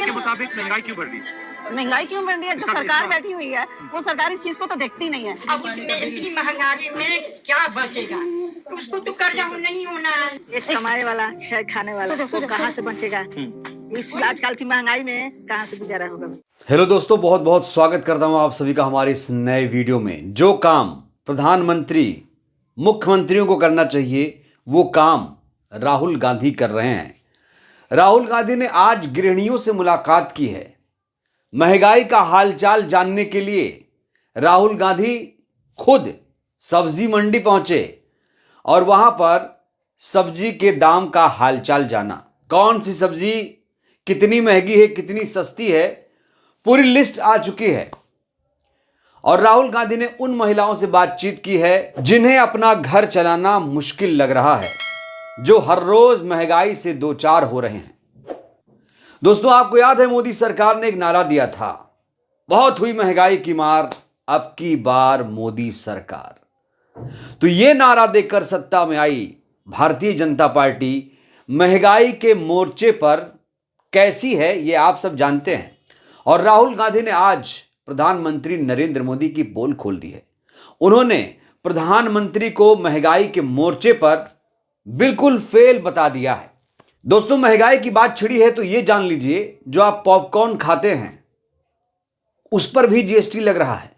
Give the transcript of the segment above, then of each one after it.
आपके मुताबिक महंगाई क्यों बढ़ रही है? महंगाई क्यों बढ़ रही है? जो सरकार बैठी हुई है वो सरकार इस चीज को तो देखती नहीं है। अब उसमें इतनी महंगाई में क्या बचेगा? उसको तो कर्जा नहीं होना है। एक कमाए वाला, छह खाने वाला, वो कहाँ से बचेगा? इस आजकल की महंगाई में कहाँ से गुजारा होगा? हेलो दोस्तों, बहुत बहुत स्वागत करता हूं आप सभी का हमारे इस नए वीडियो में। जो काम प्रधानमंत्री मुख्यमंत्रियों को करना चाहिए वो काम राहुल गांधी कर रहे हैं। राहुल गांधी ने आज गृहिणियों से मुलाकात की है। महंगाई का हालचाल जानने के लिए राहुल गांधी खुद सब्जी मंडी पहुंचे और वहां पर सब्जी के दाम का हालचाल जाना। कौन सी सब्जी कितनी महंगी है, कितनी सस्ती है, पूरी लिस्ट आ चुकी है। और राहुल गांधी ने उन महिलाओं से बातचीत की है जिन्हें अपना घर चलाना मुश्किल लग रहा है, जो हर रोज महंगाई से दो चार हो रहे हैं। दोस्तों, आपको याद है मोदी सरकार ने एक नारा दिया था, बहुत हुई महंगाई की मार, अब की बार मोदी सरकार। तो यह नारा देकर सत्ता में आई भारतीय जनता पार्टी महंगाई के मोर्चे पर कैसी है ये आप सब जानते हैं। और राहुल गांधी ने आज प्रधानमंत्री नरेंद्र मोदी की पोल खोल दी है। उन्होंने प्रधानमंत्री को महंगाई के मोर्चे पर बिल्कुल फेल बता दिया है। दोस्तों, महंगाई की बात छिड़ी है तो यह जान लीजिए, जो आप पॉपकॉर्न खाते हैं उस पर भी जीएसटी लग रहा है।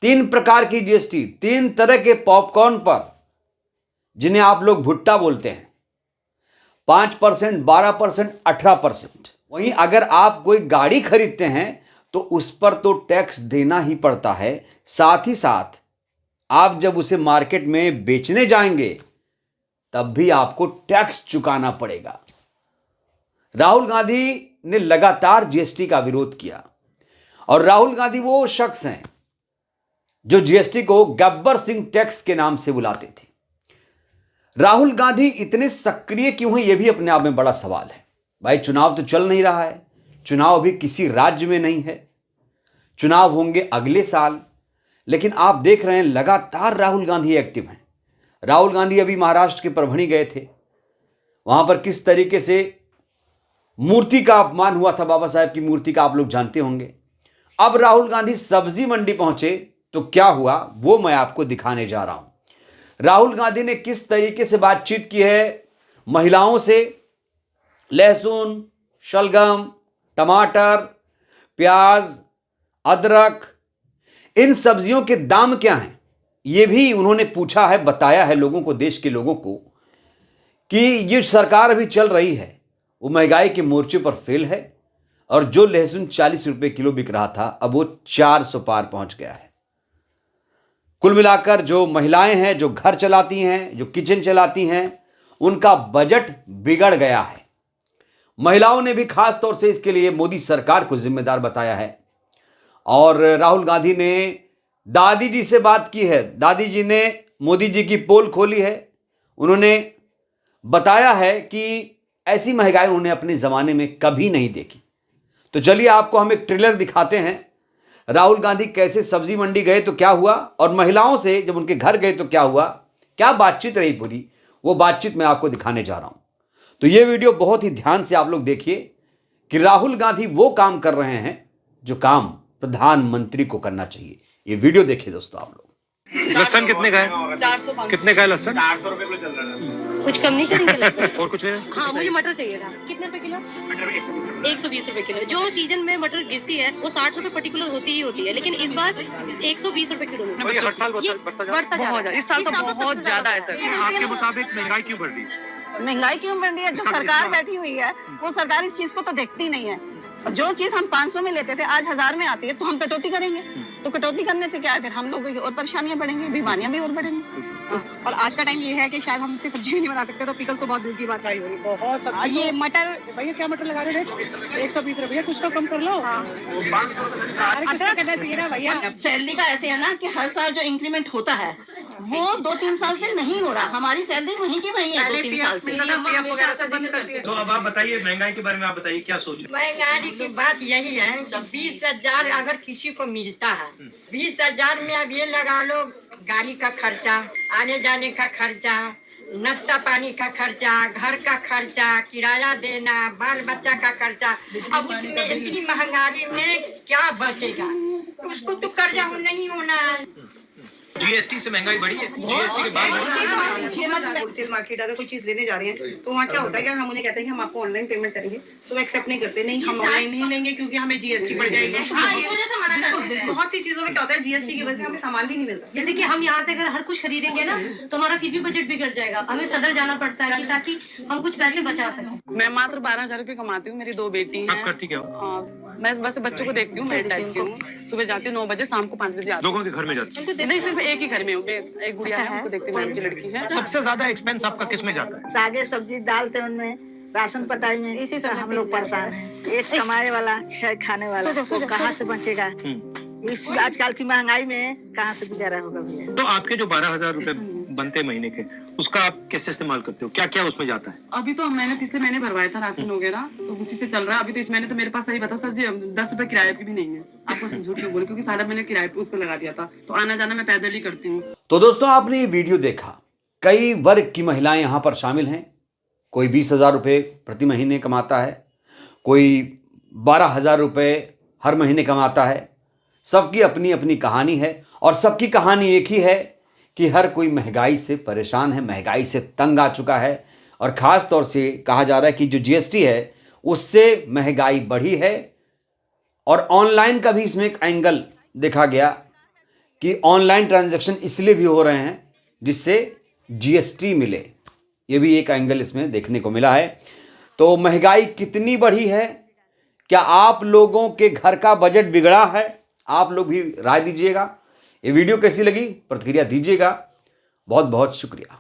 3 प्रकार की जीएसटी, 3 तरह के पॉपकॉर्न पर, जिन्हें आप लोग भुट्टा बोलते हैं, 5%, 12%, 18%। वहीं अगर आप कोई गाड़ी खरीदते हैं तो उस पर तो टैक्स देना ही पड़ता है। साथ ही साथ आप जब उसे मार्केट में बेचने जाएंगे तब भी आपको टैक्स चुकाना पड़ेगा। राहुल गांधी ने लगातार जीएसटी का विरोध किया और राहुल गांधी वो शख्स हैं जो जीएसटी को गब्बर सिंह टैक्स के नाम से बुलाते थे। राहुल गांधी इतने सक्रिय क्यों हैं, यह भी अपने आप में बड़ा सवाल है। भाई, चुनाव तो चल नहीं रहा है, चुनाव अभी किसी राज्य में नहीं है, चुनाव होंगे अगले साल, लेकिन आप देख रहे हैं लगातार राहुल गांधी एक्टिव हैं। राहुल गांधी अभी महाराष्ट्र के परभणी गए थे, वहां पर किस तरीके से मूर्ति का अपमान हुआ था, बाबा साहेब की मूर्ति का, आप लोग जानते होंगे। अब राहुल गांधी सब्जी मंडी पहुंचे तो क्या हुआ वो मैं आपको दिखाने जा रहा हूं। राहुल गांधी ने किस तरीके से बातचीत की है महिलाओं से। लहसुन, शलगम, टमाटर, प्याज, अदरक, इन सब्जियों के दाम क्या हैं ये भी उन्होंने पूछा है, बताया है लोगों को, देश के लोगों को, कि ये सरकार अभी चल रही है वो महंगाई के मोर्चे पर फेल है। और जो लहसुन 40 रुपए किलो बिक रहा था अब वो 400 पार पहुंच गया है। कुल मिलाकर जो महिलाएं हैं, जो घर चलाती हैं, जो किचन चलाती हैं, उनका बजट बिगड़ गया है। महिलाओं ने भी खास तौर से इसके लिए मोदी सरकार को जिम्मेदार बताया है। और राहुल गांधी ने दादी जी से बात की है। दादी जी ने मोदी जी की पोल खोली है। उन्होंने बताया है कि ऐसी महंगाई उन्होंने अपने ज़माने में कभी नहीं देखी। तो चलिए आपको हम एक ट्रेलर दिखाते हैं। राहुल गांधी कैसे सब्जी मंडी गए तो क्या हुआ, और महिलाओं से जब उनके घर गए तो क्या हुआ, क्या बातचीत रही पूरी, वो बातचीत मैं आपको दिखाने जा रहा हूं। तो ये वीडियो बहुत ही ध्यान से आप लोग देखिए कि राहुल गांधी वो काम कर रहे हैं जो काम प्रधानमंत्री को करना चाहिए। ये वीडियो देखिए दोस्तों आप लोग। लहसुन कितने का है? 400 कितने का है लहसुन? 400 रुपए किलो चल रहा है। कुछ कम नहीं करेंगे लहसुन? और कुछ नहीं? हाँ, मुझे मटर चाहिए था। कितने रुपए किलो? 120 रुपए किलो। जो सीजन में मटर गिरती है वो 60 रुपए पर्टिकुलर होती है, लेकिन इस बार 120 रुपए किलो और ये हर साल बढ़ता जा रहा है। इस साल तो बहुत ज्यादा है सर। आपके मुताबिक महंगाई क्यों बढ़ रही है? महंगाई क्यों बढ़ रही है? जो सरकार बैठी हुई है वो सरकार इस चीज को तो देखती नहीं है। जो चीज हम 500 में लेते थे आज 1000 में आती है तो हम कटौती करेंगे। तो कटौती करने से क्या है, फिर हम लोगों की और परेशानियां बढ़ेंगी, बीमारियां भी और बढ़ेंगी। और आज का टाइम ये है कि शायद हम इससे सब्जी भी नहीं बना सकते, तो पिकल्स तो बहुत दूर की बात आई होगी। बहुत सब्जी। ये मटर भैया, क्या मटर लगा रहे हो? 120 रुपये। कुछ तो कम कर लो। अरे कुछ तो करना चाहिए ना भैया। सैलरी का ऐसे है ना कि हर साल जो इंक्रीमेंट होता है वो 2-3 साल से नहीं हो रहा, हमारी सैलरी वहीं की वहीं है 2-3 साल से। तो अब आप बताइए महंगाई के बारे में, आप बताइए क्या सोच रहे महंगाई की बात यही है, 20,000 अगर किसी को मिलता है, 20,000 में अब ये लगा लो गाड़ी का खर्चा, आने जाने का खर्चा, नाश्ता पानी का खर्चा, घर का खर्चा, किराया देना, बाल बच्चा का खर्चा। अब उसमें इतनी महंगाई में क्या बचेगा? उसको तो कर्जा नहीं होना है। जीएसटी से महंगाई बढ़ी है? जीएसटी के बाद होलसेल मार्केट अगर कोई चीज लेने जा रहे हैं तो वहाँ क्या होता है कि हम उन्हें कहते हैं कि हम आपको ऑनलाइन पेमेंट करेंगे, तो वो एक्सेप्ट नहीं करते, नहीं हम ऑनलाइन नहीं लेंगे क्योंकि हमें जीएसटी बढ़ जाएगी। हाँ, इस वजह से मना करते हैं। बहुत सी चीजों में क्या होता है, जीएसटी की वजह से हमें सामान भी नहीं मिलता। जैसे कि हम यहाँ से अगर हर कुछ खरीदेंगे ना तो हमारा फिर भी बजट बिगड़ जाएगा, हमें सदर जाना पड़ता है ताकि हम कुछ पैसे बचा सकें। मैं मात्र 12,000 रुपए कमाती हूँ, मेरी 2 बेटी हैं। आप करती क्या हो? मैं बस बच्चों को देखती हूँ, मेड टाइप की हूँ। सुबह जाती हूँ 9 बजे, शाम को 5 बजे आती लोगों के घर में जाती हूँ। नहीं, सिर्फ एक ही घर में हूँ, एक गुड़िया है, उनको देखती हूँ, उनकी लड़की है। सबसे ज्यादा एक्सपेंस आपका किस में जाता है? सागे सब्जी डालते हैं उनमें, राशन पताई में, इसी सब में हम लोग परेशान हैं। एक कमाए वाला 6 खाने वाला, वो कहाँ से बचेगा? इस आजकल की महंगाई में कहाँ से गुजारा होगा भैया? तो आपके जो 12,000 रुपए बनते महीने के, उसका आप कैसे इस्तेमाल करते हो? क्या क्या उसमें जाता है? अभी तो मैंने पिछले महीने भरवाया था राशन वगैरह, तो उसी से चल रहा है। अभी तो इस महीने तो मेरे पास, सही बताओ सर जी, 10 रुपए किराए की भी नहीं है। आपको झूठ क्यों बोले, क्योंकि सारा मैंने किराए पे उस पर लगा दिया था, तो आना जाना मैं पैदल ही करती हूँ। तो दोस्तों, आपने ये वीडियो देखा, कई वर्ग की महिलाएं यहाँ पर शामिल हैं। कोई 20,000 रुपये प्रति महीने कमाता है, कोई 12,000 रुपये हर महीने कमाता है। सबकी अपनी अपनी कहानी है और सबकी कहानी एक ही है कि हर कोई महंगाई से परेशान है, महंगाई से तंग आ चुका है। और ख़ास तौर से कहा जा रहा है कि जो जीएसटी है उससे महंगाई बढ़ी है। और ऑनलाइन का भी इसमें एक एंगल देखा गया कि ऑनलाइन ट्रांजैक्शन इसलिए भी हो रहे हैं जिससे जीएसटी मिले। ये भी एक एंगल इसमें देखने को मिला है। तो महंगाई कितनी बढ़ी है, क्या आप लोगों के घर का बजट बिगड़ा है? आप लोग भी राय दीजिएगा। ये वीडियो कैसी लगी, प्रतिक्रिया दीजिएगा। बहुत बहुत शुक्रिया।